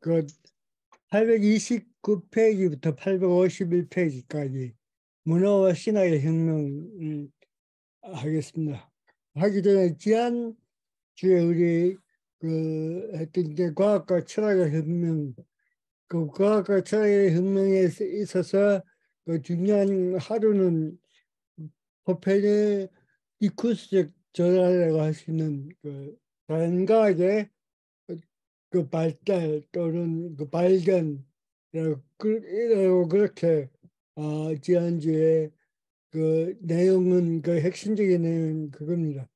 그 829페이지부터 851페이지까지 문화와 신화의 혁명을 하겠습니다. 하기 전에 지난주에 우리 했던 이제 과학과 철학의 혁명, 그 과학과 철학의 혁명에 있어서 그 중요한 하루는 코페르니쿠스적 전환이라고 할 수 있는 그 자연과학의 그 발달 또는 그 발견이라고 그렇게 지난주에 그 내용은 그 핵심적인 내용은 그겁니다.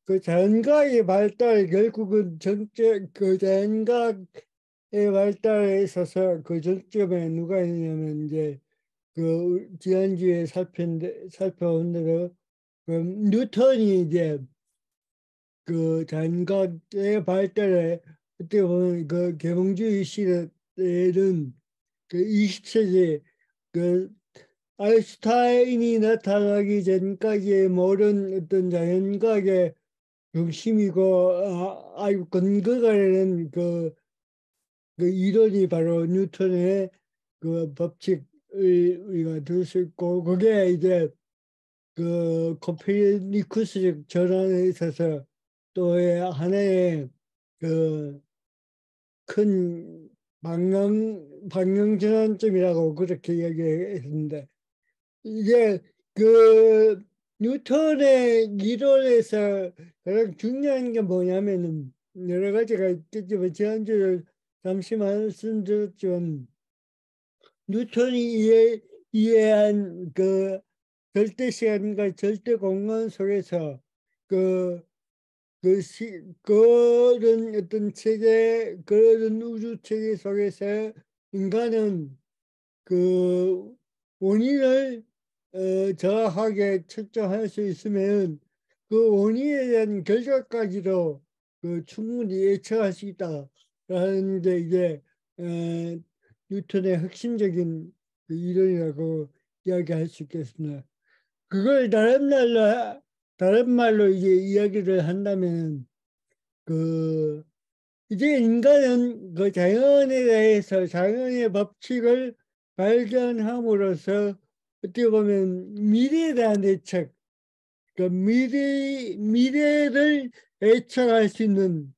그 자연과학의 발달 결국은 정적 그 자연과학의 발달에 있어서 그 정점에 누가 있냐면 이제 그 지난주에 살펴본 대로 그 뉴턴이 이제 그 자연과학의 발달에 어떻게 보면 그 계몽주의 시대에는 그 20세기 그 아인슈타인이 나타나기 전까지의 모든 어떤 자연과학의 중심이고 아주 근거가 되는 그 이론이 바로 뉴턴의 그 법칙을 우리가 들 수 있고 그게 이제 그 코페르니쿠스적 전환에 있어서 또 하나의 그 큰 방향 전환점이라고 그렇게 이야기했는데 이게 그 뉴턴의 이론에서 가장 중요한 게 뭐냐면은 여러 가지가 있겠지만 지난주에 잠시 말씀드렸지만 뉴턴이 이해한 그 절대 시간과 절대 공간 속에서 그 그런 어떤 체계, 그런 우주 체계 속에서 인간은 그 원인을 정확하게 측정할 수 있으면 그 원인에 대한 결과까지도 그 충분히 예측할 수 있다라는 게 이제 뉴턴의 핵심적인 그 이론이라고 이야기할 수 있겠습니다. 그걸 다른 말로 이제 이야기를 한다면 그 이제 인간은 그 자연에 대해서 자연의 법칙을 발견함으로써 어떻게 보면 미래에 대한 예측, 그 미래를 예측할 수 있는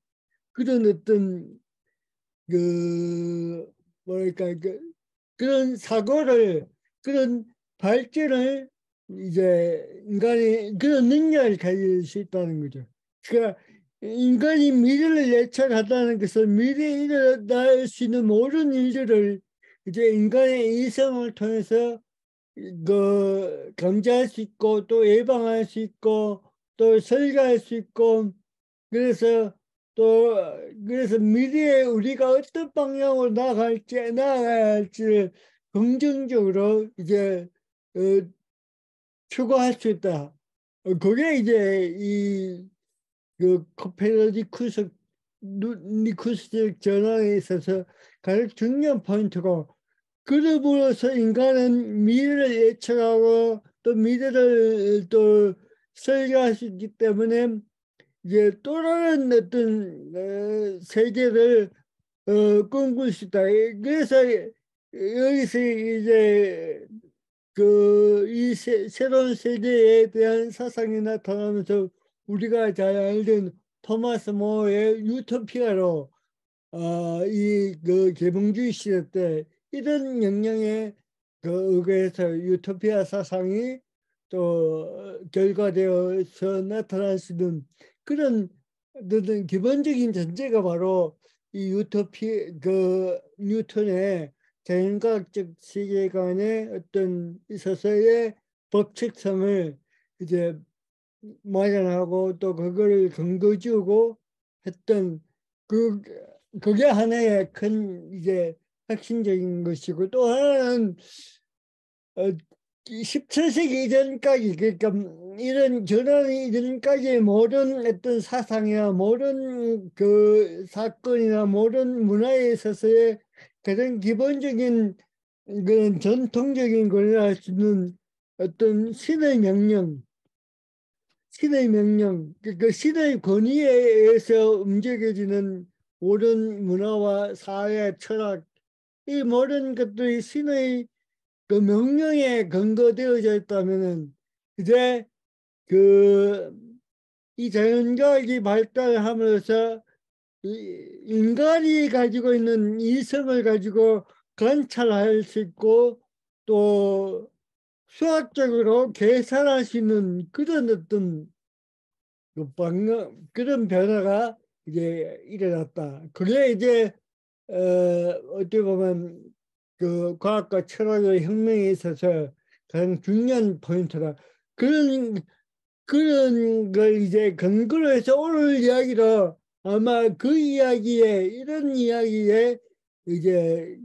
그런 어떤 그 뭐랄까 그런 사고를 그런 발전을 이제 인간이 그런 능력을 가질 수 있다는 거죠. 그러니까 인간이 미래를 예측한다는 것은 미래에 일어날 수 있는 모든 일들을 이제 인간의 이성을 통해서 그 감지할 수 있고 또 예방할 수 있고 또 설계할 수 있고 그래서 또 그래서 미래에 우리가 어떤 방향으로 나아가야 할지 긍정적으로 이제 어, 추구할 수 있다. 그게 이제 이 그 코페르니쿠스적 전환에 있어서 가장 중요한 포인트고 그럼으로써 인간은 미래를 예측하고 또 미래를 또 설계할 수 있기 때문에 이제 또 다른 어떤 세계를 꿈꿀 수 있다. 그래서 여기서 이제 그 이 새로운 세계에 대한 사상이 나타나면서 우리가 잘 알던 토마스 모어의 유토피아로 이 그 계몽주의 시대 때 이런 영향에 그 의거해서 유토피아 사상이 또 결과되어서 나타날 수 있는 그런 어떤 기본적인 전제가 바로 이 그 뉴턴의 자연과학적 세계관의 어떤 있어서의 법칙성을 이제 마련하고 또 그걸 근거 지우고 했던 그 그게 하나의 큰 이제 핵심적인 것이고 또 하나는 17세기 이전까지 그러니까 이런 전환이 이전까지 모든 어떤 사상이나 모든 그 사건이나 모든 문화에 있어서의 가장 기본적인 그런 전통적인 걸 할 수 있는 어떤 신의 명령, 그 신의 권위에 의해서 움직여지는 모든 문화와 사회, 철학, 이 모든 것들이 신의 그 명령에 근거되어져 있다면은 이제 그 이 자연과학이 발달함으로써 인간이 가지고 있는 이성을 가지고 관찰할 수 있고 또 수학적으로 계산할 수 있는 그런 어떤 그 그런 변화가 이제 일어났다. 그래 이제 어떻게 보면 그 과학과 철학의 혁명에 있어서 가장 중요한 포인트다. 그런 걸 이제 근거로 해서 오늘 이야기로 아마 그 이야기에 이런 이야기에 이제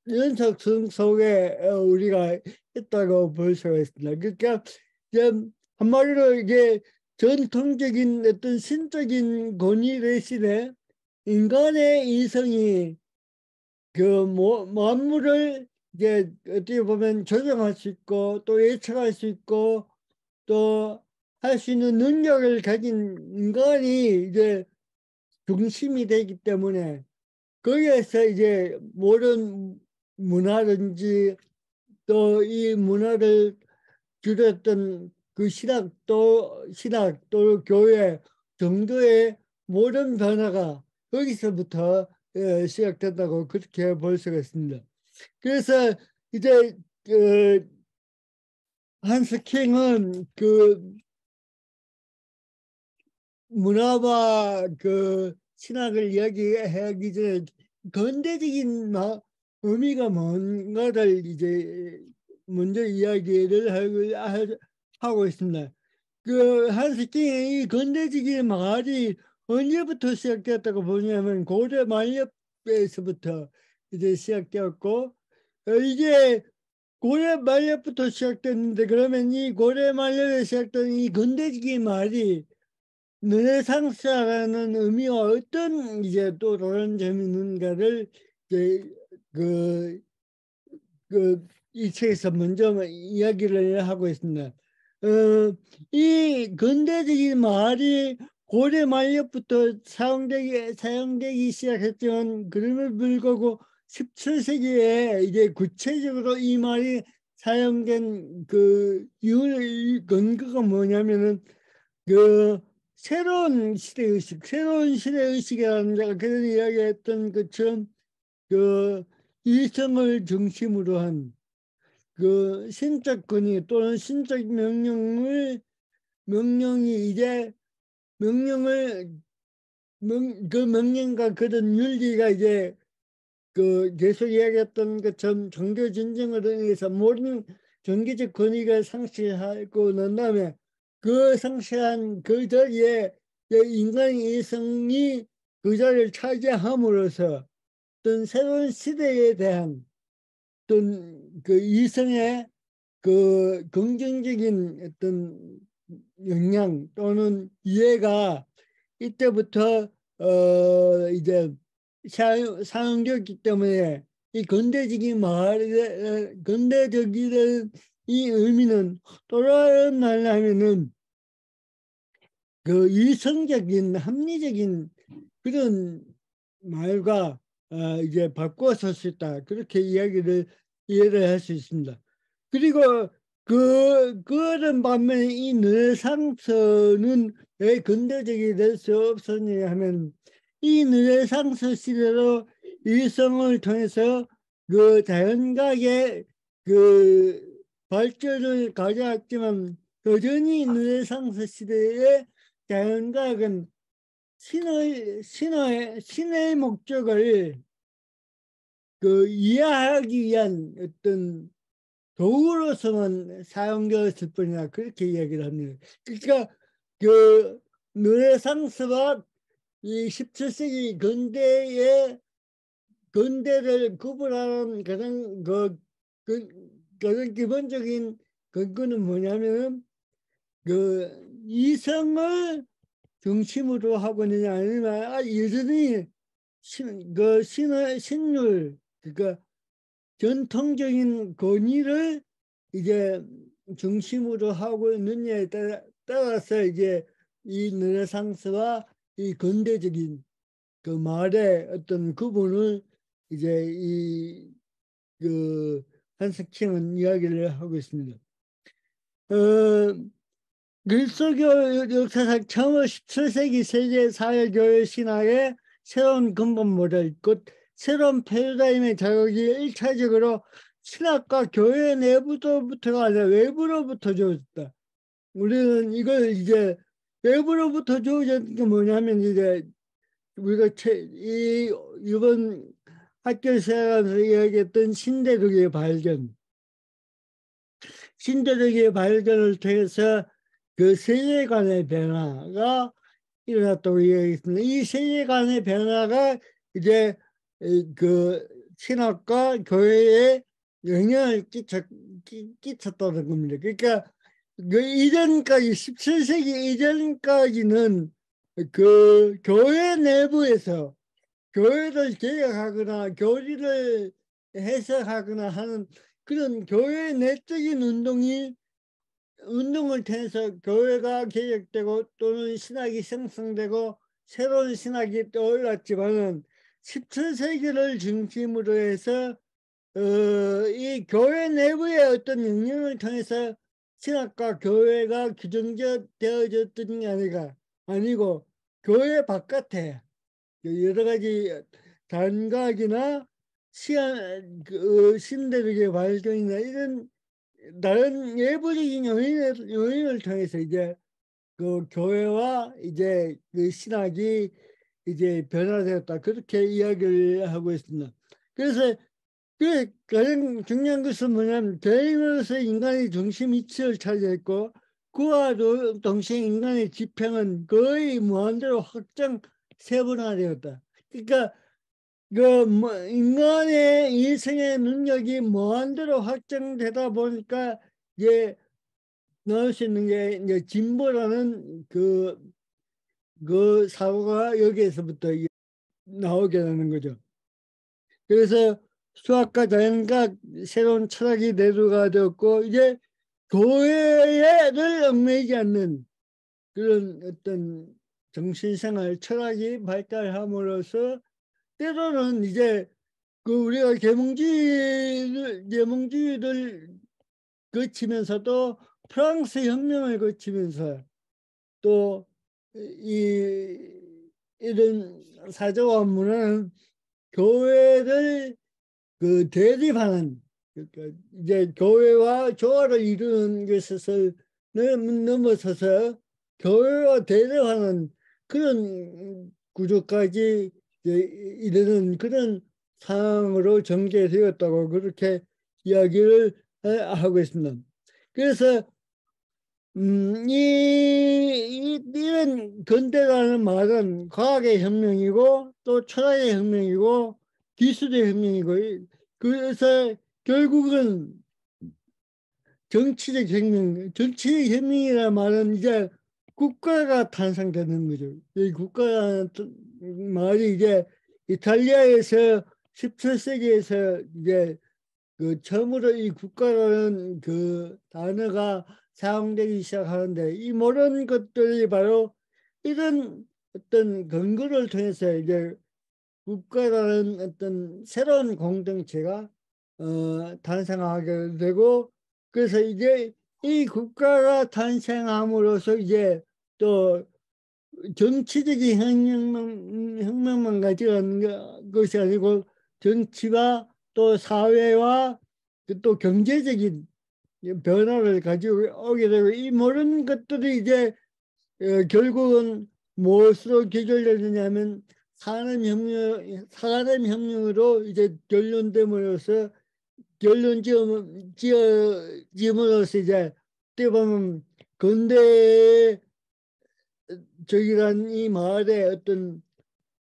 연속성 속에 우리가 있다고 볼 수가 있습니다. 그러니까 이제 한마디로 이게 전통적인 어떤 신적인 권위 대신에 인간의 이성이 그 만물을 이제 어떻게 보면 조정할 수 있고 또 예측할 수 있고 또 할 수 있는 능력을 가진 인간이 이제 중심이 되기 때문에 거기에서 이제 모든 문화든지 또 이 문화를 줄였던 그 신학 또 교회 정도의 모든 변화가 거기서부터 시작된다고 그렇게 볼 수가 있습니다. 그래서 이제 그 한스 킹은 그 문화와 그 신학을 이야기하기 전에 근대적인 의미가 뭔가를 이제 먼저 이야기를 하고 있습니다. 그 한스 킹의 이 근대적인 말이 언제부터 시작됐다고 보냐면 고대 만렵에서부터 이제 시작되었고 이게 고대 만렵부터 시작됐는데 그러면 이 고대 만렵에 시작된 이 근대적인 말이 르네상스라는 의미와 어떤 이제 또 다른 점이 있는가를 이제 그, 이 책에서 먼저 이야기를 하고 있습니다. 이 근대적인 말이 고대 말렵부터 사용되기 시작했지만 그럼에도 불구하고 17세기에 이제 구체적으로 이 말이 사용된 그 이유 근거가 뭐냐면은 그 새로운 시대의식이라는 제가 그런 이야기했던 것처럼 그 이성을 중심으로 한 그 신적 권위 또는 신적 명령이 이제 명령을 그 명령과 그런 윤리가 이제 그 계속 이야기했던 것처럼 종교 전쟁을 의해서 모든 종교적 권위가 상실하고 난 다음에 그 상실한 그 자리에 인간의 이성이 그 자리를 차지함으로써 어떤 새로운 시대에 대한 어떤 그 이성의 그 긍정적인 어떤 영향 또는 이해가 이때부터 이제 사용되었기 때문에 이 근대적이라는 이 의미는 또 다른 말로 하면은 그 이성적인 합리적인 그런 말과 이제 바꿔 쓸 수 있다. 그렇게 이해를 할 수 있습니다. 그리고 그런 반면에 이 르네상스는 왜 근대적이 될 수 없었냐 하면 이 르네상스 시대로 이성을 통해서 그 자연과의 그 발전을 가져왔지만 여전히 르네상스 시대의 자연과학은 신의 목적을 그 이해하기 위한 어떤 도구로서만 사용되었을 뿐이다. 그렇게 이야기를 합니다. 그러니까 그 르네상스와 이 17세기 근대를 구분하는 가장 기본적인 근거는 뭐냐면 그 이성을 중심으로 하고 있느냐 아니면 여전히 신율 그러니까 전통적인 권위를 이제 중심으로 하고 있느냐에 따라서 이제 이 르네상스와 이 근대적인 그 말의 어떤 구분을 이제 그 한석清이야기를 하고 있습니다. 그리스도교 역사상 처음 17세기 세계 사회교회 신학의 새로운 근본 모델, 곧 새로운 패러다임의 자극이 일차적으로 신학과 교회 내부로부터가 아니라 외부로부터 주어졌다. 우리는 이걸 이제 외부로부터 주어진 게 뭐냐면 이제 우리가 이번 학교 시작하면서 이야기했던 신대륙의 발견, 신대륙의 발견을 통해서 그 세계관의 변화가 일어났다고 이야기했습니다. 이 세계관의 변화가 이제 그 신학과 교회에 영향을 끼쳤다는 겁니다. 그러니까 그 이전까지 17세기 이전까지는 그 교회 내부에서 교회를 개혁하거나 교리를 해석하거나 하는 그런 교회 내적인 운동을 통해서 교회가 개혁되고 또는 신학이 생성되고 새로운 신학이 떠올랐지만은 17세기를 중심으로 해서 이 교회 내부의 어떤 영향을 통해서 신학과 교회가 규정되어졌던 게 아니고 교회 바깥에 여러 가지 단각이나 신대륙의 발견이나 이런 다른 예부적인 요인을 통해서 이제 그 교회와 이제 그 신학이 이제 변화되었다. 그렇게 이야기를 하고 있습니다. 그래서 그 가장 중요한 것은 뭐냐면 개인으로서 인간의 중심 이치를 차지했고 그와 동시에 인간의 지평은 거의 무한대로 확장 세분화되었다. 그러니까 인간의 이성의 능력이 무한대로 확장되다 보니까 이제 나올 수 있는 게 이제 진보라는 그 사고가 여기에서부터 나오게 되는 거죠. 그래서 수학과 자연과 새로운 철학이 내두가 되었고 이제 교회를 얽매이지 않는 그런 어떤 정신생활 철학이 발달함으로써 때로는 이제 그 우리가 계몽주의를 거치면서도 프랑스 혁명을 거치면서 또 이런 사조와 문화는 교회를 그 대립하는 그러니까 이제 교회와 조화를 이루는 것을 넘어서서 교회와 대립하는 그런 구조까지 이르는 그런 상황으로 전개되었다고 그렇게 이야기를 하고 있습니다. 그래서 이런 근대라는 말은 과학의 혁명이고 또 철학의 혁명이고 기술의 혁명이고 그래서 결국은 정치적 혁명이라는 말은 이제 국가가 탄생되는 거죠. 이 국가라는 말이 이제 이탈리아에서 17세기에서 이제 그 처음으로 이 국가라는 그 단어가 사용되기 시작하는데 이 모든 것들이 바로 이런 어떤 근거를 통해서 이제 국가라는 어떤 새로운 공동체가 탄생하게 되고 그래서 이제 이 국가가 탄생함으로써 이제 또 정치적인 혁명만 가져가는 것이 아니고 정치와 또 사회와 또 경제적인 변화를 가지고 오게 되고 이 모든 것들이 이제 결국은 무엇으로 귀결되느냐면 산업혁명으로 이제 결론 지음으로써 이제 어떻게 보면 근대 적이란 이 말의 어떤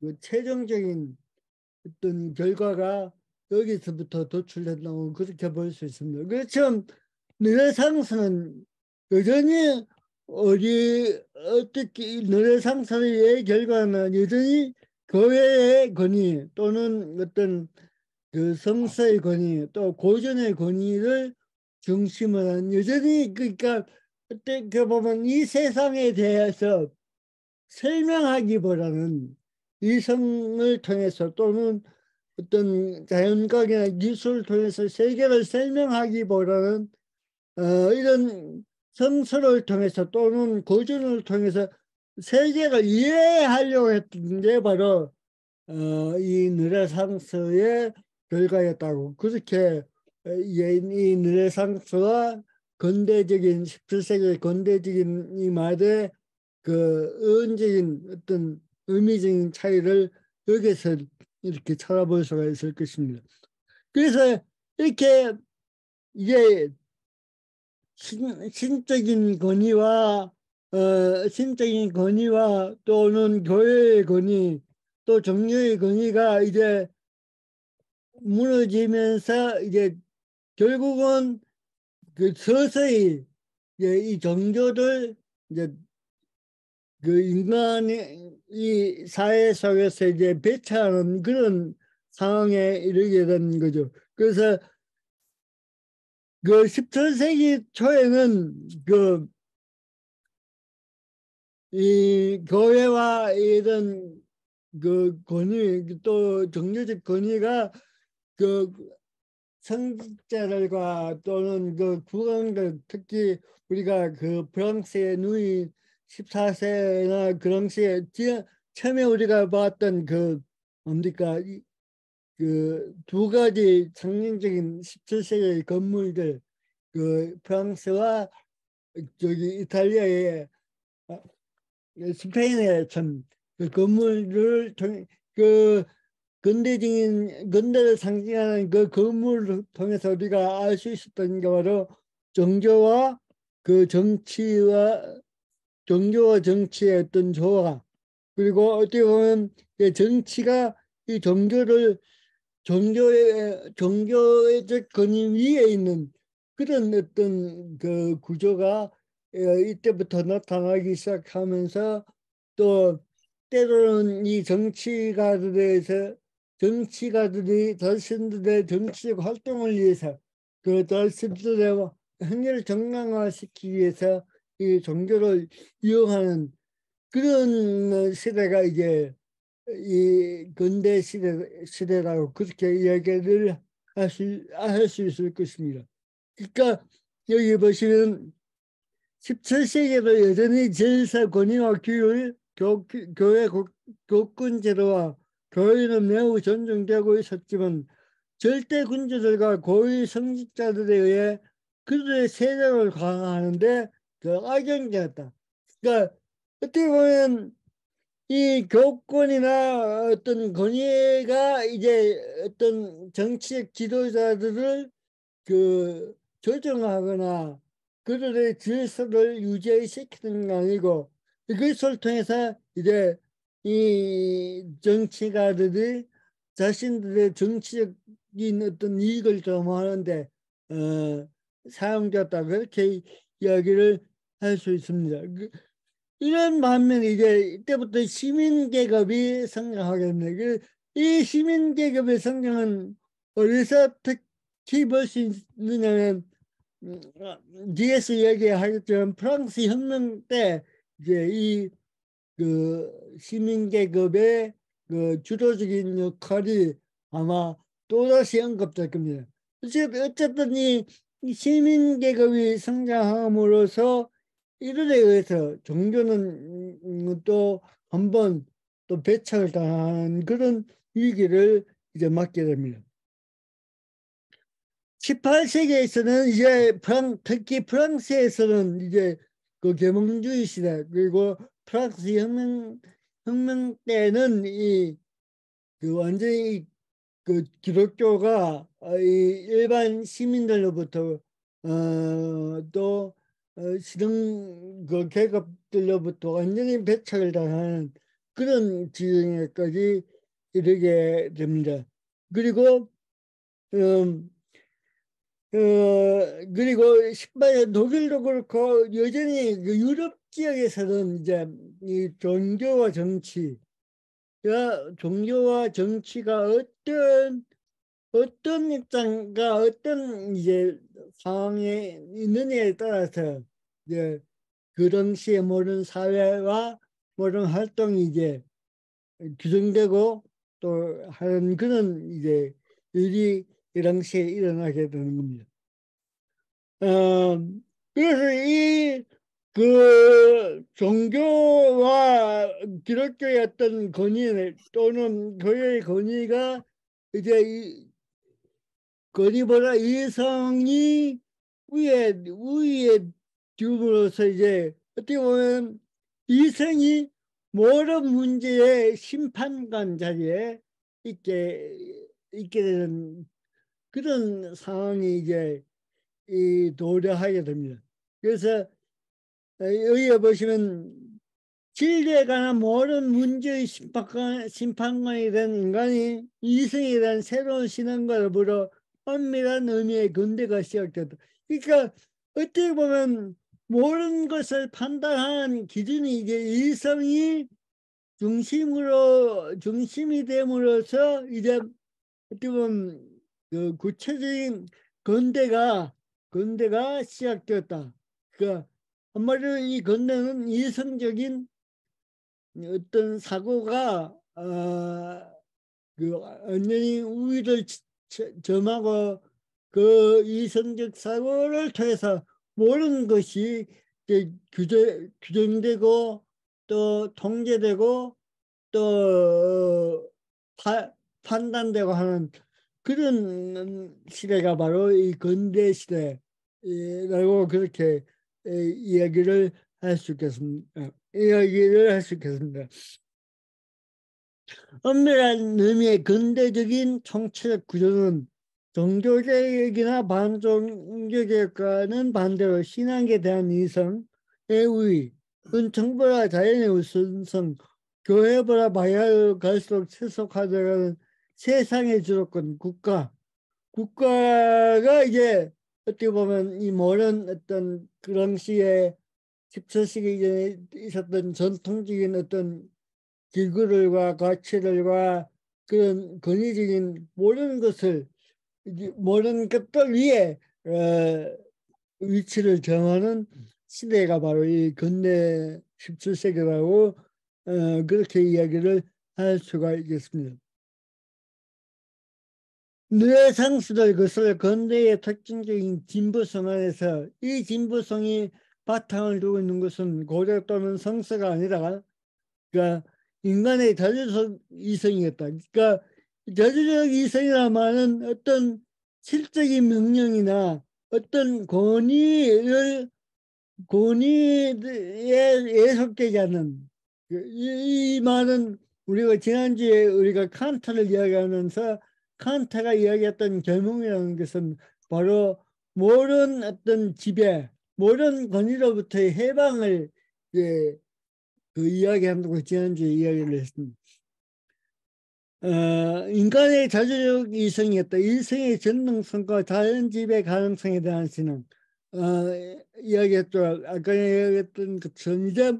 그 최종적인 어떤 결과가 여기서부터 도출된다고 그렇게 볼 수 있습니다. 그렇지만 르네상스는 여전히 어떻게 르네상스의 결과는 여전히 교회의 권위 또는 어떤 그 성서의 권위 또 고전의 권위를 중심으로 한 여전히 그러니까 어떻게 보면 이 세상에 대해서 설명하기보다는 이성을 통해서 또는 어떤 자연과학이나 기술을 통해서 세계를 설명하기보다는 이런 성서를 통해서 또는 고전을 통해서 세계를 이해하려고 했던 게 바로 이 르네상스의 결과였다고. 그렇게 이 르네상스와 근대적인 17세기 근대적인 이 말의 그 의원적인 어떤 의미적인 차이를 여기서 이렇게 찾아볼 수가 있을 것입니다. 그래서 이렇게 이제 신적인 권위와 신적인 권위와 또는 교회의 권위 또 종교의 권위가 이제 무너지면서 이제 결국은 그 서서히 이제 이 종교를 이제 그 인간의 이 사회 속에서 이제 배치하는 그런 상황에 이르게 된 거죠. 그래서 그 17세기 초에는 그 이 교회와 이런 그 권위 또 종교적 권위가 그 성직자들과 또는 그 국왕들 특히 우리가 그 프랑스의 누이 14세나 그런 시에 처음에 우리가 봤던 그 뭡니까 그 두 가지 상징적인 17세기 건물들 그 프랑스와 저기 이탈리아의 스페인의 참그 건물을 통해 그 근대적인 근대를 상징하는 그 건물을 통해서 우리가 알 수 있었던 게 바로 종교와 그 정치와 종교와 정치의 어떤 조화 그리고 어떻게 보면 그 정치가 이 종교의적 권위 위에 있는 그런 어떤 그 구조가 이때부터 나타나기 시작하면서 또 때로는 이 정치가들이 자신들의 정치적 활동을 위해서 그 자신들의 행위를 정당화시키기 위해서 이 종교를 이용하는 그런 시대가 이제 이 근대 시대라고 그렇게 이야기를 할 수 있을 것입니다. 그러니까 여기 보시면 17세기에도 여전히 제일사 권위와 규율, 교회 교권 제도와 교회는 매우 존중되고 있었지만 절대 군주들과 고위 성직자들에 의해 그들의 세력을 강화하는데 그 악영되었다. 그러니까 어떻게 보면 이 교권이나 어떤 권위가 이제 어떤 정치적 지도자들을 그 조정하거나 그들의 질서를 유지시키는 게 아니고 그것을 통해서 이제 이 정치가들이 자신들의 정치적인 어떤 이익을 도모하는데 사용되었다 그렇게 이야기를 할 수 있습니다. 이런 반면에 이제 이때부터 시민계급이 성장하겠네. 이 시민계급의 성장은 어디서 특히 볼 수 있느냐면 뒤에서 얘기하겠지만 프랑스 혁명 때 이제 이 그 시민계급의 그 주도적인 역할이 아마 또다시 언급될 겁니다. 어쨌든 이 시민계급이 성장함으로써 이들에 의해서 종교는 또 한 번 또 배척을 당한 그런 위기를 이제 맞게 됩니다. 18세기에서는 이제 특히 프랑스에서는 이제 그 계몽주의 시대 그리고 프랑스 혁명 때는 이 그 완전히 그 기독교가 이 일반 시민들로부터 또 실흥 그 계급들로부터 완전히 배척을 당하는 그런 지경에까지 이르게 됩니다. 그리고 음, 그리고 18년 독일도 그렇고 여전히 그 유럽 지역에서는 이제 이 종교와 정치가 어떤 입장과 어떤 이제 상황에 있느냐에 따라서 이제 그 당시에 모든 사회와 모든 활동이 이제 규정되고 또 하는 그런 이제 일이 이 당시에 일어나게 되는 겁니다. 어, 그래서 이 그 종교와 기독교의 어떤 권위 또는 교회의 권위가 이제 권위보다 이성이 위에 둠으로써 이제 어떻게 보면 이성이 모든 문제의 심판관 자리에 있게 되는 그런 상황이 이제 도래하게 됩니다. 그래서 여기에 보시면 진리에 관한 모든 문제의 심판관이 된 인간이 이성에 대한 새로운 신앙과 더불어 엄밀한 의미의 근대가 시작됐다. 그러니까 어떻게 보면 모든 것을 판단하는 기준이 이제 이성이 중심이 됨으로써 이제 어떻게 보면 그 구체적인 근대가 시작되었다. 그러니까 한마디로 이 근대는 이성적인 어떤 사고가 그 완전히 우위를 점하고 그 이성적 사고를 통해서 모든 것이 규정되고 또 통제되고 또 판단되고 하는 그런 시대가 바로 이 근대 시대라고 그렇게 이야기를 할 수 있겠습니다. 엄밀한 의미의 근대적인 총체적 구조는 종교개혁이나 반종교개혁과는 반대로 신앙에 대한 이성의 우위, 은총보다 자연의 우선성, 교회보다 마야로 갈수록 세속화되어가는 세상의 주도권, 국가가 이제 어떻게 보면 이 모든 어떤 그 당시에 17세기 이전에 있었던 전통적인 어떤 기구들과 가치들과 그런 권위적인 모든 것들 위에 위치를 정하는 시대가 바로 이 근대 17세기라고 그렇게 이야기를 할 수가 있겠습니다. 뇌상수들 것을 근대의 특징적인 진보성 안에서 이 진보성이 바탕을 두고 있는 것은 고대 또는 성서가 아니라 그러니까 인간의 자주적 이성이었다. 그러니까 자주적 이성이란 말은 어떤 실적인 명령이나 어떤 권위에 예속되지 않는 이 말은 우리가 지난주에 우리가 칸트를 이야기하면서 칸트가 이야기했던 계몽이라는 것은 바로 모든 어떤 지배, 모든 권위로부터의 해방을 이야기한다고 지난주에 이야기를 했습니다. 인간의 자주적 이성이었다. 일성의 전능성과 자연지배 가능성에 대한 신앙. 이야기했죠. 아까 이야기했던 것처럼 이제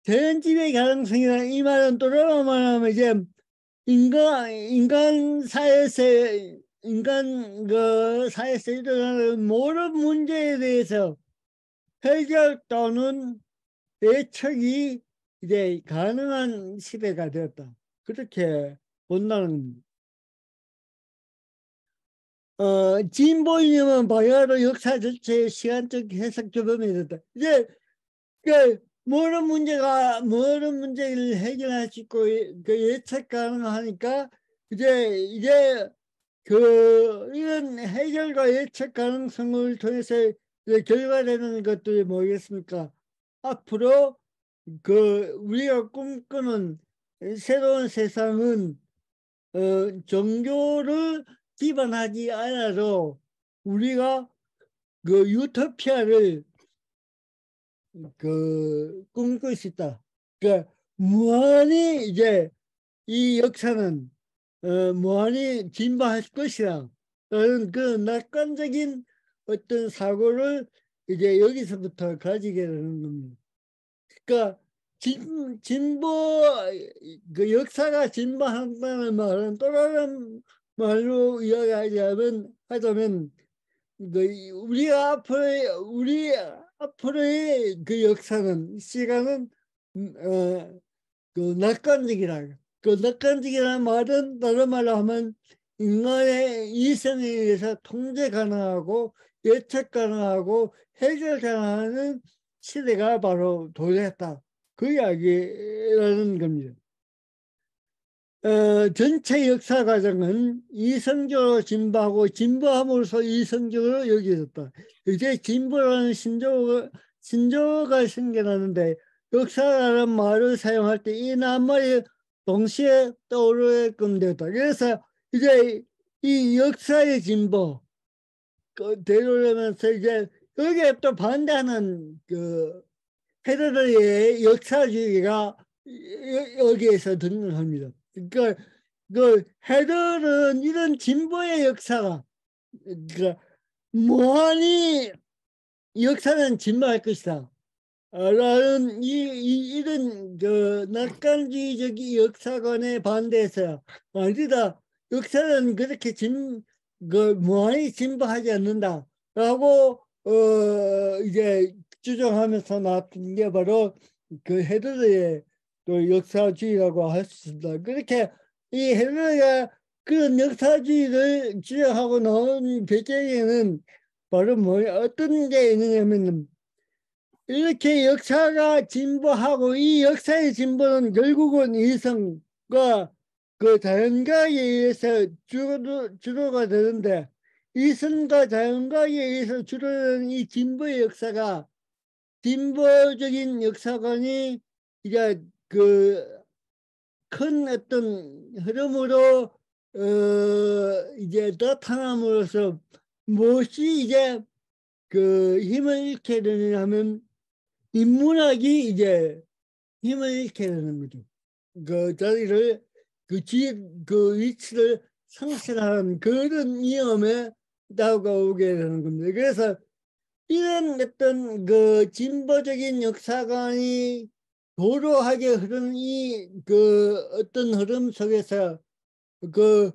자연지배 가능성이라는 이 말은 또 다른 말하면 이제 인간 그 사회에서 일어나는 모든 문제에 대해서 해결 또는 대책이 이제 가능한 시대가 되었다. 그렇게 본다는 진보이념은 바야흐로 역사 전체의 시간적 해석 규범이 됐다. 이제 그 모든 문제를 해결할 수 있고 그 예측 가능하니까 이제 그 이런 해결과 예측 가능성을 통해서 이제 결과되는 것들이 뭐겠습니까? 앞으로 그 우리가 꿈꾸는 새로운 세상은 종교를 기반하지 않아도 우리가 그 유토피아를 그 꿈꿀 수 있다. 그러니까 무한히 이제 이 역사는 무한히 진보할 것이라 그 낙관적인 어떤 사고를 이제 여기서부터 가지게 되는 겁니다. 그러니까 진보 그 역사가 진보한다는 말은 또 다른 말로 하자면 우리 앞으로의 그 역사는 시간은 그 낙관적이라. 그 낙관적이라는 말은 다른 말로 하면 인간의 이성에 의해서 통제 가능하고 예측 가능하고 해결 가능한 시대가 바로 도래했다. 그 이야기라는 겁니다. 전체 역사 과정은 이성적으로 진보하고 진보함으로써 이성적으로 여겨졌다. 이제 진보라는 신조어가 생겨나는데 역사라는 말을 사용할 때 이 낱말이 동시에 떠오르게끔 되었다. 그래서 이제 이 역사의 진보 되려면서 이제 여기에 또 반대하는 그 헤르르의 역사주의가 여기에서 등장합니다. 그러니까 그 헤르르는 이런 진보의 역사가 그러니까 무한히 역사는 진보할 것이다. 라는 이런 그 낙관주의적 역사관에 반대해서 아니다. 역사는 그렇게 무한히 진보하지 않는다라고 이제 주장하면서 나왔던 게 바로 그 헤르르의 또 역사주의라고 할 수 있습니다. 그렇게 이 헤르르가 그런 역사주의를 주장하고 나온 배경에는 바로 어떤 게 있느냐면 이렇게 역사가 진보하고 이 역사의 진보는 결국은 이성과 그 자연과학에 의해서 주로가 되는데 이성과 자연과학에 의해서 주로되는 이 진보의 역사가 진보적인 역사관이 이제 그 큰 어떤 흐름으로 이제 나타남으로써 무엇이 이제 그 힘을 잃게 되냐면 인문학이 이제 힘을 잃게 되는 거죠. 그 자리를 그 위치를 상실하는 그런 위험에 다가오게 되는 겁니다. 그래서 이런 어떤 그 진보적인 역사관이 도로하게 흐르는 이 그 어떤 흐름 속에서 그,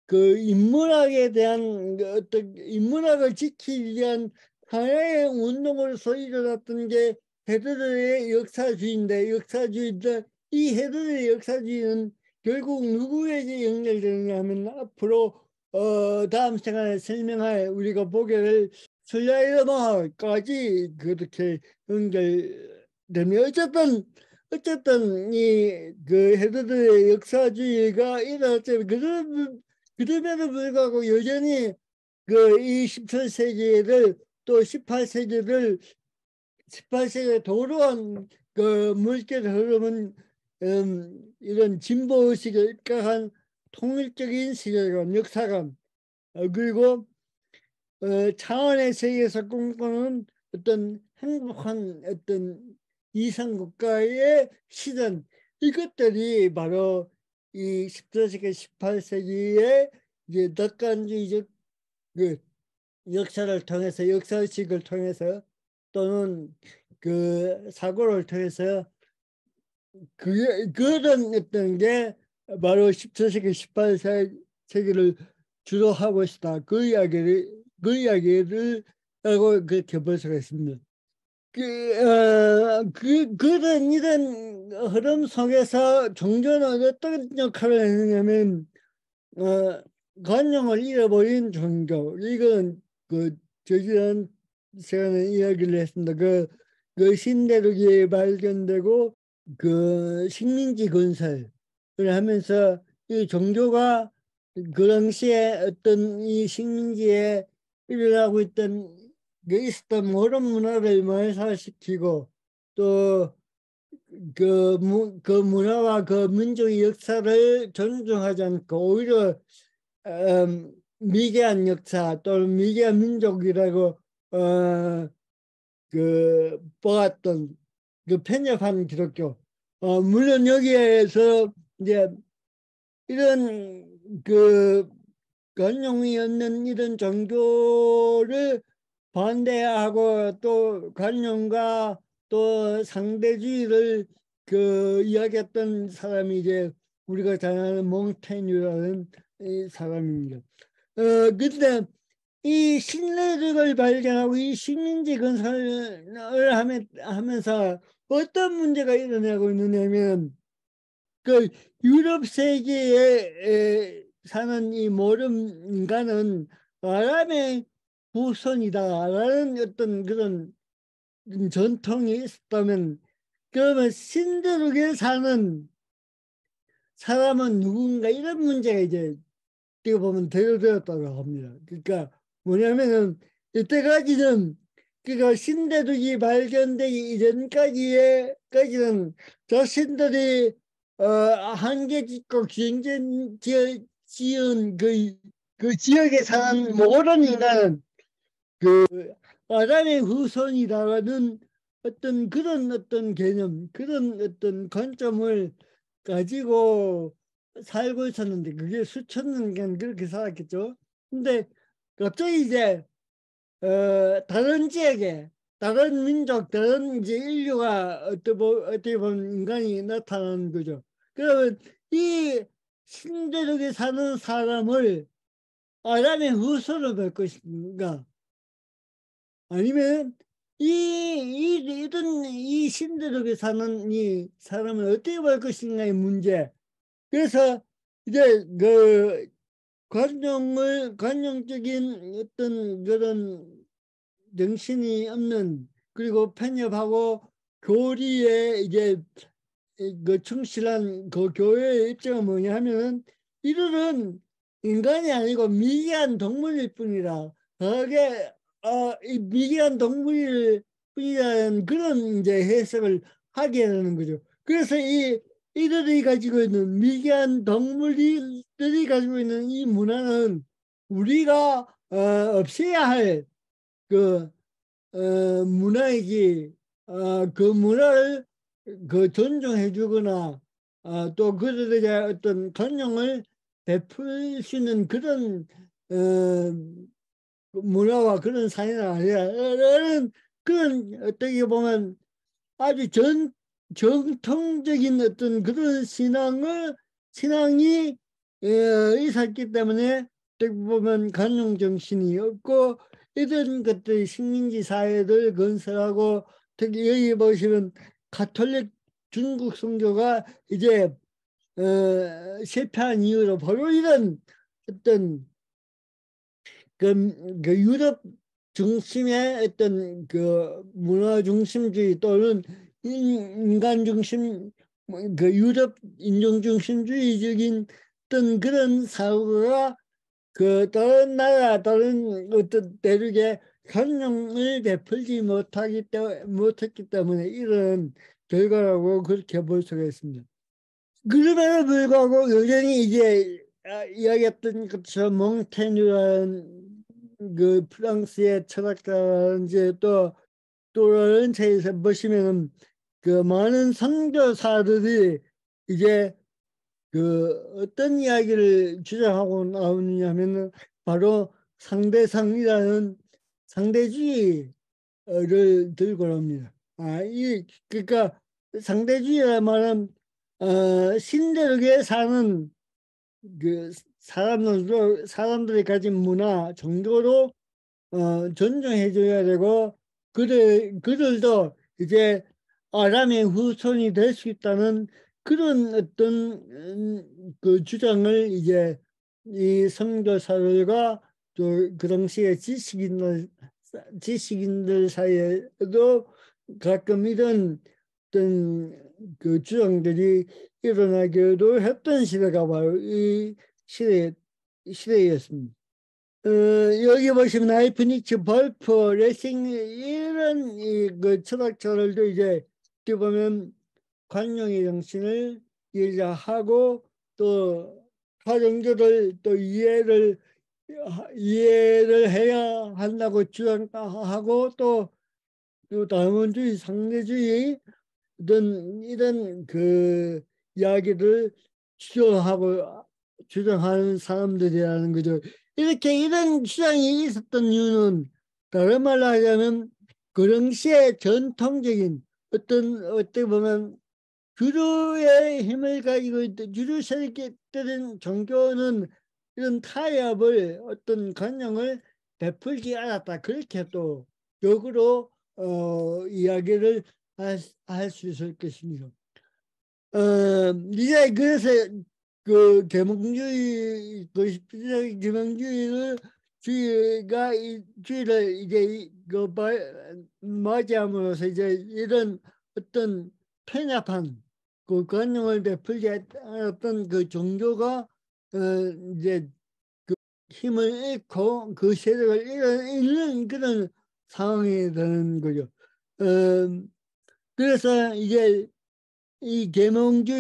그 인문학에 대한 그 어떤 인문학을 지키기 위한 하나의 운동으로서 일어났던 게 헤르르의 역사주의인데 이 헤르르의 역사주의는 결국 누구에게 연결되느냐 하면 앞으로 다음 시간에 설명할 우리가 보게 될 슬라이더마까지 그렇게 연결되며 어쨌든 이 그 헤르르의 역사주의가 일어났지만 그럼에도 불구하고 여전히 그 이 17세기를 또 18세기에 도로한 그 물결 흐름은 이런 진보 의식을 입각한 통일적인 시대관 역사관 그리고 차원의 세계에서 꿈꾸는 어떤 행복한 어떤 이상국가의 시전 이것들이 바로 이 17세기, 18세기의 이제 낙관주의적 그 역사를 통해서 역사식을 통해서 또는 그 사고를 통해서 그런 어떤 게 바로 17세기, 18세기를 주로 하고 있다. 그 이야기를 하고 그렇게 볼 수가 있습니다. 그런 이런 흐름 속에서 종교는 어떤 역할을 했느냐면 관용을 잃어버린 종교. 이건 그 저지난 시간에 이야기를 했습니다. 그 신대륙이 발견되고 그 식민지 건설을 하면서 이 종교가 그 당시에 어떤 이 식민지에 일어나고 있었던 모든 문화를 말살시키고 또 그 문화와 그 민족의 역사를 존중하지 않고 오히려 미개한 역사 또는 미개한 민족이라고 그 보았던 그 편협한 기독교 물론 여기에서 이제 이런 그 관용이 없는 이런 종교를 반대하고 또 관용과 또 상대주의를 그 이야기했던 사람이 이제 우리가 잘 아는 몽테뉴라는 이 사람입니다. 근데 이 신뢰력을 발견하고 이 식민지 건설을 하면서 어떤 문제가 일어나고 있느냐면 그 유럽 세계에 사는 이 모름 인간은 아람의 후손이다라는 어떤 그런 전통이 있었다면 그러면 신대륙에 사는 사람은 누군가 이런 문제가 이제 어떻게 보면 대두되었다고 합니다. 그러니까 뭐냐면은 이때까지는 그러니까 신대륙이 발견되기 이전까지는 자신들이 한계 짓고 경쟁 지은 그 지역에 사는 모든 인간은 그 아담의 후손이라는 어떤 그런 어떤 개념, 그런 어떤 관점을 가지고 살고 있었는데 그게 수천 년간 그렇게 살았겠죠. 근데 갑자기 이제 다른 지역에 다른 민족, 다른 이제 인류가 어떻게 보면 인간이 나타나는 거죠. 그러면 이 신대륙에 사는 사람을 아담의 후손으로 볼 것인가? 아니면 이런 이 신대륙에 사는 이 사람을 어떻게 볼 것인가의 문제. 그래서 이제 그 관용적인 어떤 그런 정신이 없는 그리고 편협하고 교리에 이제 그 충실한 그 교회의 입장은 뭐냐 하면은 이들은 인간이 아니고 미개한 동물일 뿐이라 그게 이 미개한 동물일 뿐이라는 그런 이제 해석을 하게 되는 거죠. 그래서 이들이 가지고 있는 미개한 동물들이 가지고 있는 이 문화는 우리가 없애야 할 그 문화이지 그 문화를 그 존중해 주거나 또 그들에게 어떤 관용을 베풀 수 있는 그런 문화와 그런 사회는 아니라는 그런 어떻게 보면 아주 정통적인 어떤 그런 신앙이 있었기 때문에 어떻게 보면 관용 정신이 없고 이런 것들이 식민지 사회를 건설하고 특히 여기 보시면 가톨릭 중국 선교가 이제 실패한 이유로 바로 이런 어떤 그 유럽 중심의 어떤 그 문화 중심주의 또는 인간 중심 그 유럽 인종 중심주의적인 어떤 그런 사고가 그 다른 나라 다른 어떤 대륙에 관용을 베풀지 못했기 때문에 이런 결과라고 그렇게 볼 수가 있습니다. 그럼에도 불구하고 여전히 이제 이야기했던 것처럼 몽테뉴라는 그 프랑스의 철학자라든지 또 다른 책에서 보시면은 그 많은 선교사들이 이제 그 어떤 이야기를 주장하고 나오느냐 하면은 바로 상대상이라는 상대주의를 들고 납니다. 그러니까 상대주의라 말은 신대륙에 사는 그 사람들이 가진 문화 정도로 존중해줘야 되고 그들도 이제 아람의 후손이 될 수 있다는 그런 어떤 그 주장을 이제 이 선교사들과 또 그 당시에 지식인들 사이에도 가끔 이런 어떤 그 주장들이 일어나기도 했던 시대가 바로 이 시대였습니다. 여기 보시면 라이프니츠, 벌프, 레싱 이런 그 철학자들도 이제 어떻게 보면 관용의 정신을 하고 또 타정들을 또 이해를 해야 한다고 주장하고 또 다원주의, 상대주의 이런 그 이야기를 주장하는 사람들이라는 거죠. 이렇게 이런 주장이 있었던 이유는 다른 말로 하자면 그 당시에 전통적인 어떻게 보면 주류의 힘을 가지고 있던 주류 세력들은 종교는 이런 타협을 어떤 관용을 베풀지 않았다. 그렇게 또 역으로 이야기를 할 수 있을 것입니다. 이제 그래서 그 계몽주의, 그 계몽주의를 주의를 이제 맞이함으로써 이제 이런 어떤 편협한 그 권능을 베풀지 않았던 그 종교가 이제 힘을 잃고 그 세력을 잃는 그런 상황이 되는 거죠. 그래서 이제 이 계몽주의가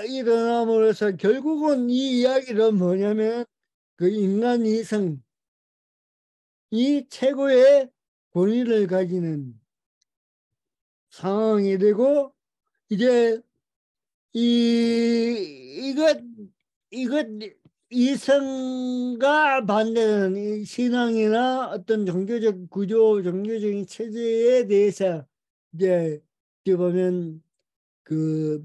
일어남으로써 결국은 이 이야기는 뭐냐면 그 인간 이성이 최고의 권위를 가지는 상황이 되고 이제 이것 이성과 반대는 이 신앙이나 어떤 종교적 구조, 종교적인 체제에 대해서 이제 어떻게 보면 그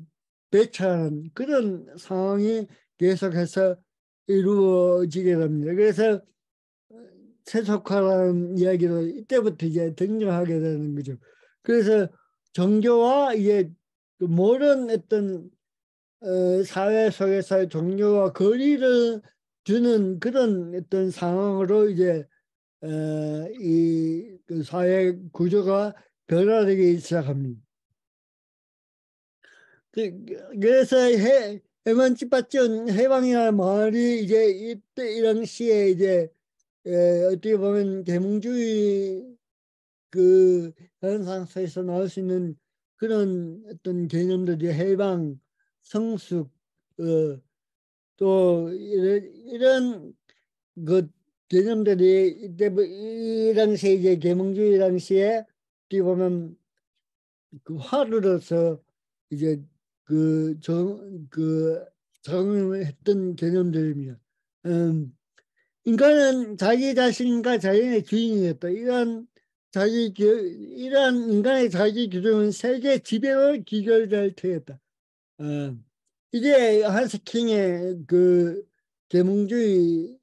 배치하는 그런 상황이 계속해서 이루어지게 됩니다. 그래서 세속화라는 이야기를 이때부터 이제 등장하게 되는 거죠. 그래서 종교와 이제 모든 어떤 사회 속에서 종교와 거리를 두는 그런 어떤 상황으로 이제 이그 사회 구조가 변화되기 시작합니다. 그래서 에만시파션 해방이라는 말이 이제 이때 이 당시에 이제 어떻게 보면 계몽주의 그 현상 속에서 나올 수 있는 그런 어떤 개념들이 해방, 성숙, 또 이런 그 개념들이 이때 이 당시에 이제 계몽주의 당시에 어떻게 보면 그 화두로서 이제 그 적용했던 개념들입니다. 음, 인간은 자기 자신과 자연의 주인이었다. 이러한 인간의 자기 규정은 세계 지배로 귀결될 터였다. 어, 이제 한스킹의 그 계몽주의의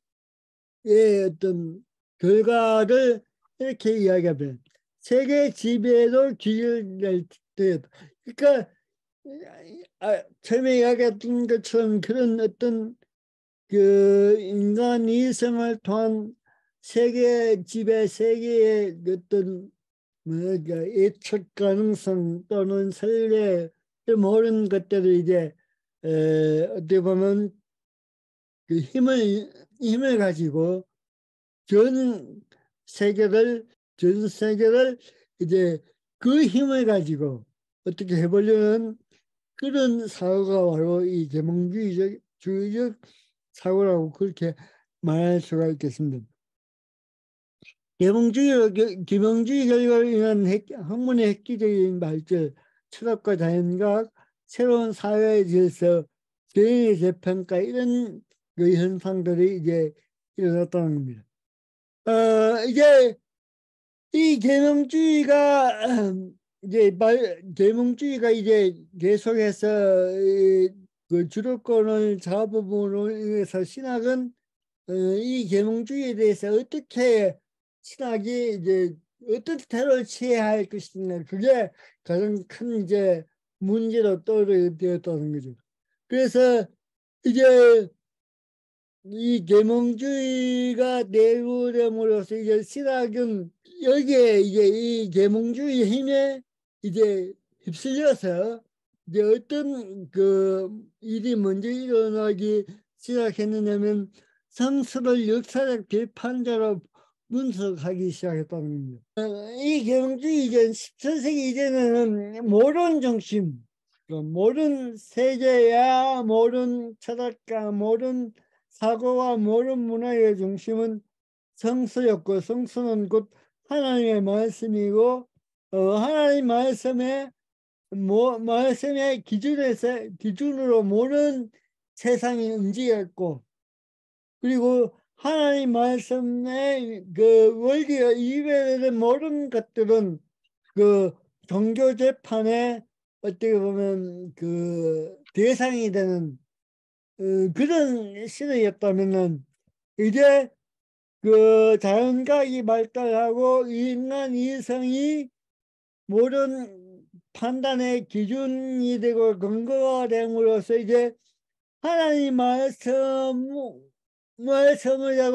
어떤 결과를 이렇게 이야기하면 세계 지배로 귀결될 터였다. 그러니까 처음에 이야기했던 것처럼 그런 어떤 그 인간 이성을 통한 세계 지배, 세계의 어떤 뭐랄까 예측 가능성 또는 선례 모든 것들을 이제 어떻게 보면 그 힘을 가지고 전 세계를 전 세계를 이제 그 힘을 가지고 어떻게 해보려는 그런 사고가 바로 이 계몽주의적 사고라고 그렇게 말할 수가 있겠습니다. 계몽주의 결과로 인한 학문의 획기적인 발전, 철학과 자연과학, 새로운 사회의 질서, 개인의 재평가 이런 그 현상들이 이제 일어났다는 겁니다. 이제 이 계몽주의가 이제 계속해서 그 주도권을 잡음으로 인해서 신학은 이 계몽주의에 대해서 어떻게 신학이 이제 어떤 태도를 취해야 할 것인가 그게 가장 큰 이제 문제로 떠오르되었다는 거죠. 그래서 이제 이 계몽주의가 내부됨으로써 이제 신학은 여기에 이제 이 계몽주의 힘에 이제 휩쓸려서 이제 어떤 그 일이 먼저 일어나기 시작했느냐면 성서를 역사적 비판자로 분석하기 시작했다는 겁니다. 이 계몽주의 이제 17세기 이전에는 모론 중심, 모든 세계야, 모든 철학가, 모든 사고와 모든 문화의 중심은 성서였고 성서는 곧 하나님의 말씀이고 하나님 말씀의 기준으로 모든 세상이 움직였고 그리고 하나님 말씀의 그 원리 이외의 모든 것들은 그 종교 재판의 어떻게 보면 그 대상이 되는 그런 시대였다면은 이제 그 자연과학이 발달하고 인간 이성이 모든 판단의 기준이 되고 근거가 됨으로써 이제 하나님 말씀이라고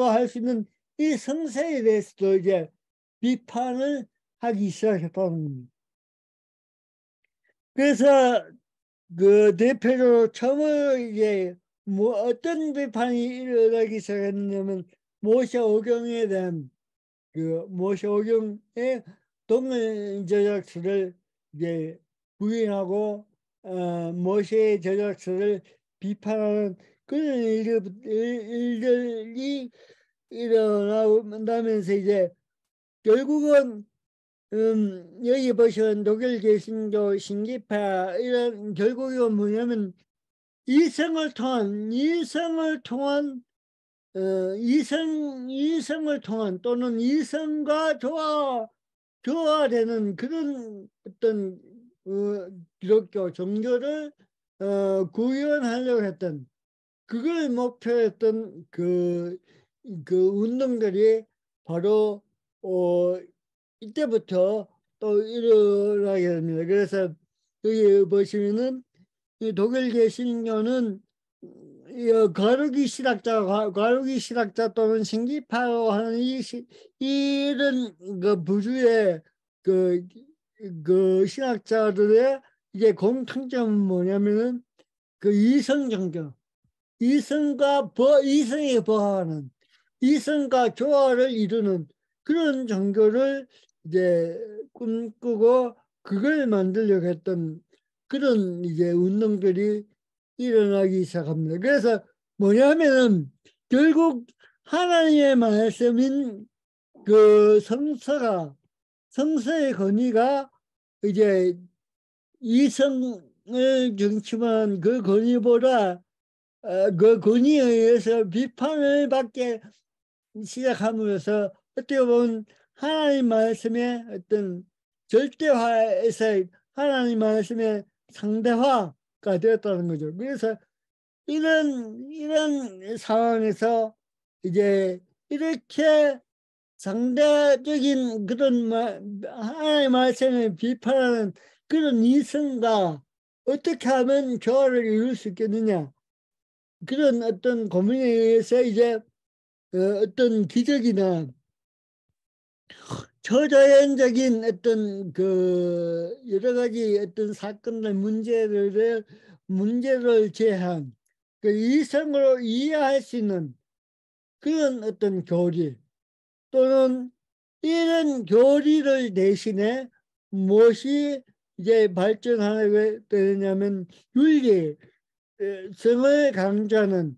할 수 있는 이 성세에 대해서도 이제 비판을 하기 시작했다는 겁니다. 그래서 그 대표적으로 처음에 이제 뭐 어떤 비판이 일어나기 시작했냐면 모세오경에 대한 그 모세오경의 동물 저작서를 이제 부인하고 모세의 저작서를 비판하는 그런 일들이 일어나면서 이제 결국은 여기 보시면 독일 개신교 신기파 이런 결국은 뭐냐면 이성을 통한 또는 이성과 조화되는 그런 어떤 기독교 종교를 구현하려고 했던 그걸 목표했던 그 운동들이 바로 이때부터 또 일어나게 됩니다. 그래서 여기 보시면은 이 독일 개신교는 가루기 실학자 또는 신기파로 하는 이런 그 부류의 그, 그 신학자들의 이제 공통점은 뭐냐면은 그 이성 종교, 이성에 부합하는 이성과 조화를 이루는 그런 종교를 이제 꿈꾸고 그걸 만들려고 했던 그런 이제 운동들이 일어나기 시작합니다. 그래서 뭐냐면은 결국 하나님의 말씀인 그 성서의 권위가 이제 이성을 중심한 그 권위보다 그 권위에 의해서 비판을 받게 시작함으로써 어떻게 보면 하나님 말씀의 어떤 절대화에서 하나님 말씀의 상대화가 되었다는 거죠. 그래서 이런 상황에서 이제 이렇게 상대적인 그런 하나님 말씀을 비판하는 그런 이성과 어떻게 하면 조화를 이룰 수 있겠느냐 그런 어떤 고민에 의해서 이제 어떤 기적이나 초자연적인 어떤 그 여러 가지 어떤 사건들 문제를 제한 그 이성으로 이해할 수 있는 그런 어떤 교리 또는 이런 교리를 대신에 무엇이 이제 발전하게 되냐면 윤리 성을 강조하는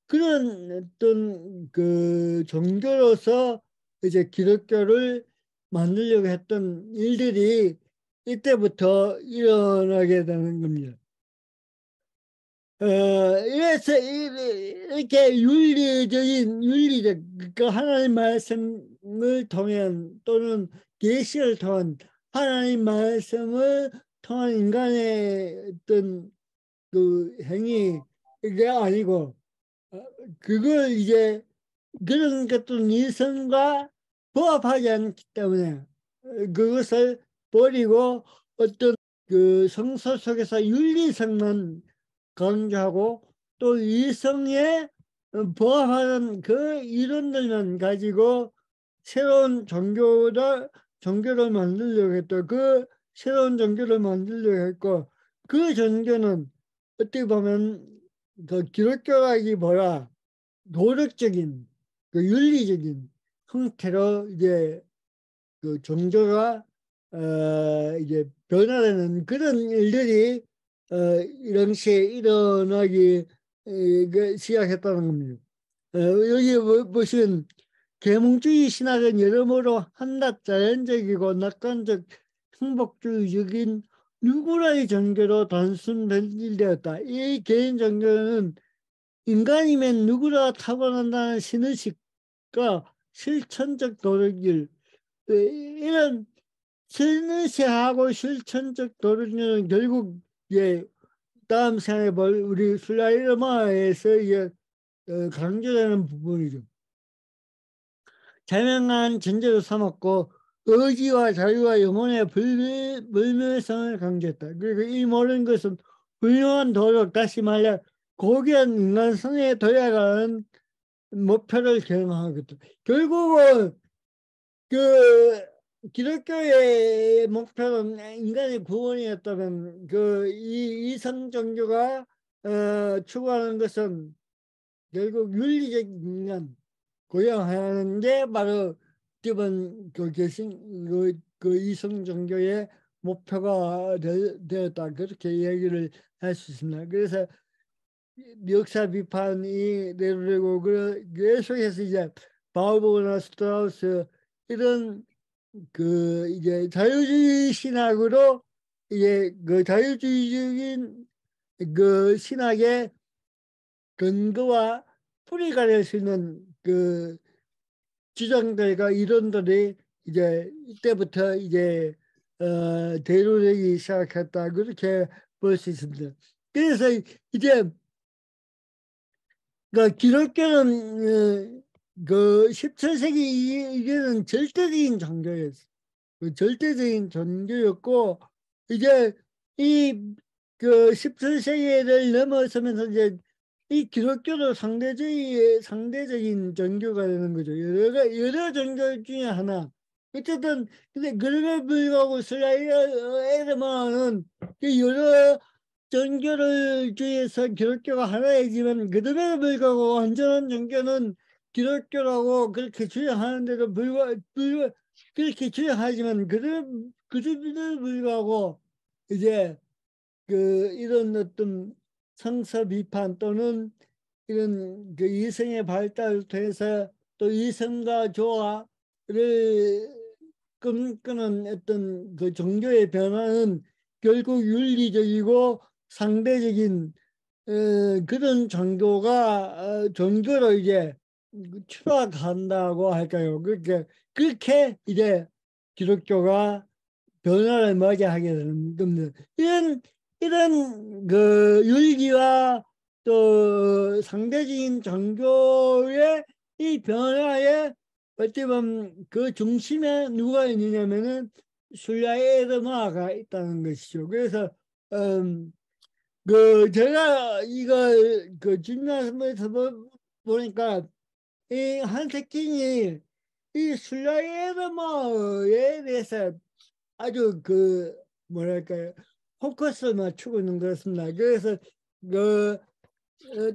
그런 어떤 그 종교로서 이제 기독교를 만들려고 했던 일들이 이때부터 일어나게 되는 겁니다. 이래서 이렇게 윤리적 그 하나님 말씀을 통한 또는 계시를 통한 하나님 말씀을 통한 인간의 어떤 그 행위 이게 아니고 그걸 이제 그런 것들은 이성과 부합하지 않기 때문에 그것을 버리고 어떤 그 성서 속에서 윤리성만 강조하고 또 이성에 부합하는 그 이론들만 가지고 새로운 종교를 만들려고 했고 그 새로운 종교를 만들려고 했고 그 종교는 어떻게 보면 그 기독교라기보다 도덕적인 그 윤리적인 형태로 이제 그 종교가 이제 변화되는 그런 일들이 이런 시에 일어나기 그 시작했다는 겁니다. 여기 보시면 계몽주의 신학은 여러모로 한낱 자연적이고 낙관적 행복주의적인 누구라의 종교로 단순 변질되었다. 이 개인 종교는 인간이면 누구나 타고난다는 신의식과 실천적 도덕질 이런 신의식하고 실천적 도덕질은 결국 다음 시간에 볼 우리 슬라이드마에서 강조되는 부분이죠. 자명한 전제로 삼았고 의지와 자유와 영혼의 불멸성을 강조했다. 그리고 이 모든 것은 훌륭한 도덕, 다시 말해 고귀한 인간성에 도달하는 목표를 경험하거든. 결국은 그 기독교의 목표는 인간의 구원이었다면 그 이성 종교가 추구하는 것은 결국 윤리적 인간 고용하는 게 바로 기본 그 이성 종교의 목표가 되었다. 그렇게 얘기를 할 수 있습니다. 그래서 역사 비판이 내려오고 계속해서 이제 바우보나 스트라우스 이런 그 이제 자유주의 신학으로 이제 그 자유주의적인 그 신학의 근거와 뿌리가 될 수 있는 그 주장들과 이론들이 이제 이때부터 이제 대두되기 시작했다 그렇게 볼 수 있습니다. 그래서 이제 그 기독교는 그 17세기 이게는 절대적인 종교였어. 그 절대적인 종교였고 이제 이 그 17세기를 넘어서면서 이제 이 기독교도 상대적인 종교가 되는 거죠. 여러 종교 중에 하나. 어쨌든 근데 그럼에도 불구하고 슬라이더에르만은 여러 종교를 중에서 기독교가 하나이지만 그럼에도 불구하고 완전한 종교는 기독교라고 그렇게 주장하는데도 그렇게 주장하지만 그럼에도 불구하고 이제 그 이런 어떤 성서 비판 또는 이런 그 이성의 발달을 통해서 또 이성과 조화를 끄는 어떤 그 종교의 변화는 결국 윤리적이고 상대적인 그런 종교로 이제 추락한다고 할까요? 그렇게 이제 기독교가 변화를 맞이하게 되는 겁니다. 이런 그 윤리와 또 상대적인 종교의 이 변화에 어찌 보면 그 중심에 누가 있느냐면은 슐라이르마가 있다는 것이죠. 그래서 그 제가 이걸 그 중요한에서 보니까 이 한세킹이 이 슐라이르마에 대해서 아주 그 뭐랄까요 포커스를 맞추고 있는 것 같습니다. 그래서 그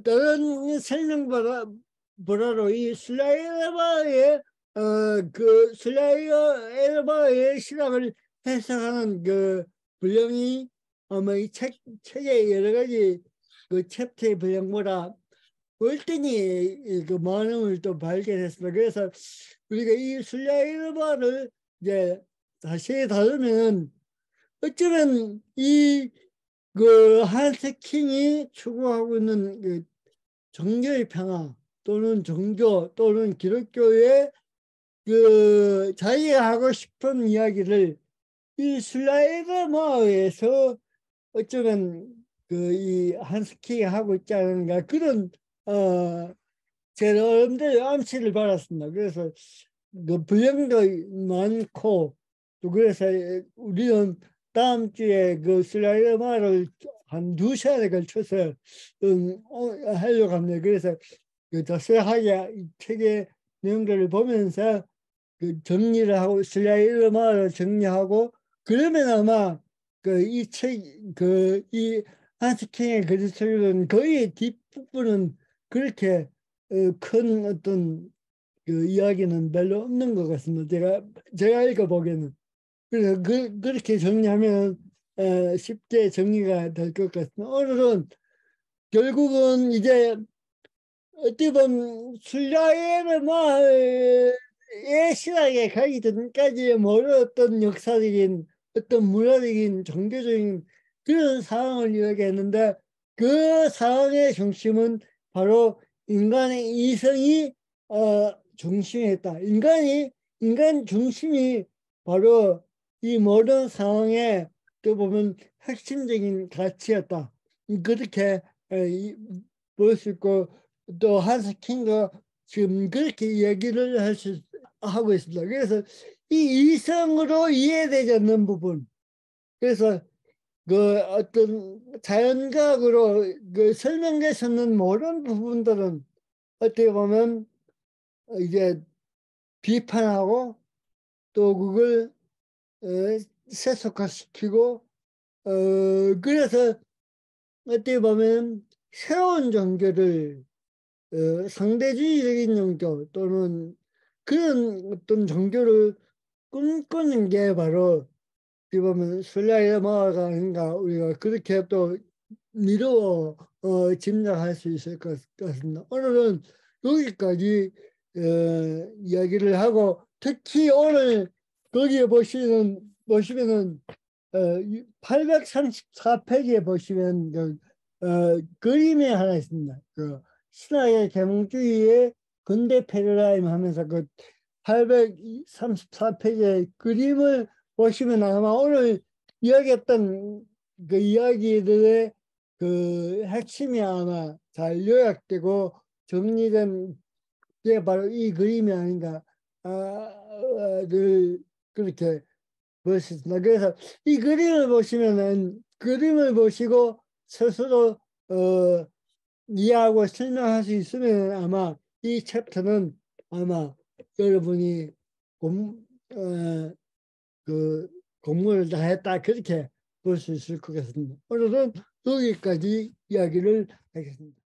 다른 설명보다로 이 슬라이더바의 신학을 해석하는 그 분량이 아마 이 책의 여러 가지 그 챕터의 분량보다 월등히 그 많음을 또 발견했습니다. 그래서 우리가 이 슬라이더바를 이제 다시 다루면 어쩌면 이 그 한세킹이 추구하고 있는 그 종교의 평화 또는 종교 또는 기독교의 그 자기가 하고 싶은 이야기를 이 슬라이드 마을에서 어쩌면 그 이 한스킹이 하고 있지 않은가 그런 제 나름대로 암시를 받았습니다. 그래서 그 분량도 많고 또 그래서 우리는 다음 주에 그 슬라이드 마을을 한 2시간에 걸쳐서 하려고 합니다. 그래서 그 자세하게 이 책의 내용들을 보면서 그 정리를 하고 슬라이드 마을을 정리하고 그러면 아마 그 이 책 그 이 한스킹의 그리스도는 거의 뒷부분은 그렇게 큰 어떤 그 이야기는 별로 없는 것 같습니다. 제가 읽어보기에는. 그래서 그렇게 정리하면 쉽게 정리가 될 것 같습니다. 오늘은 결국은 이제 어떻게 보면 순례의 신학에 가기 전까지 모르던 역사적인 어떤 문화적인 종교적인 그런 상황을 이야기했는데 그 상황의 중심은 바로 인간의 이성이 중심에 있다. 인간 중심이 바로 이 모든 상황에 또 보면 핵심적인 가치였다. 그렇게 볼 수 있고 또 한스킹도 지금 그렇게 얘기를 할 수 하고 있습니다. 그래서 이 이성으로 이해되지 않는 부분, 그래서 그 어떤 자연과학으로 그 설명될 수 없는 모든 부분들은 어떻게 보면 이제 비판하고 또 그걸 어, 세속화시키고 그래서 어떻게 보면 새로운 종교를 상대주의적인 종교 또는 그런 어떤 종교를 꿈꾸는 게 바로 어떻게 보면 순례의 마가 아닌가 우리가 그렇게 또 미루어 짐작할 수 있을 것 같습니다. 오늘은 여기까지 이야기를 하고 특히 오늘 거기에 보시면은 834페이지에 보시면 그림이 하나 있습니다. 그 신학의 계몽주의의 근대 패러다임 하면서 그 834페이지의 그림을 보시면 아마 오늘 이야기했던 그 이야기들의 그 핵심이 아마 잘 요약되고 정리된 게 바로 이 그림이 아닌가 를 그렇게 볼 수 있습니다. 그래서 이 그림을 보시면은 그림을 보시고 스스로 이해하고 설명할 수 있으면 아마 이 챕터는 아마 여러분이 공, 어, 그 공부를 다 했다 그렇게 볼 수 있을 것 같습니다. 오늘은 여기까지 이야기를 하겠습니다.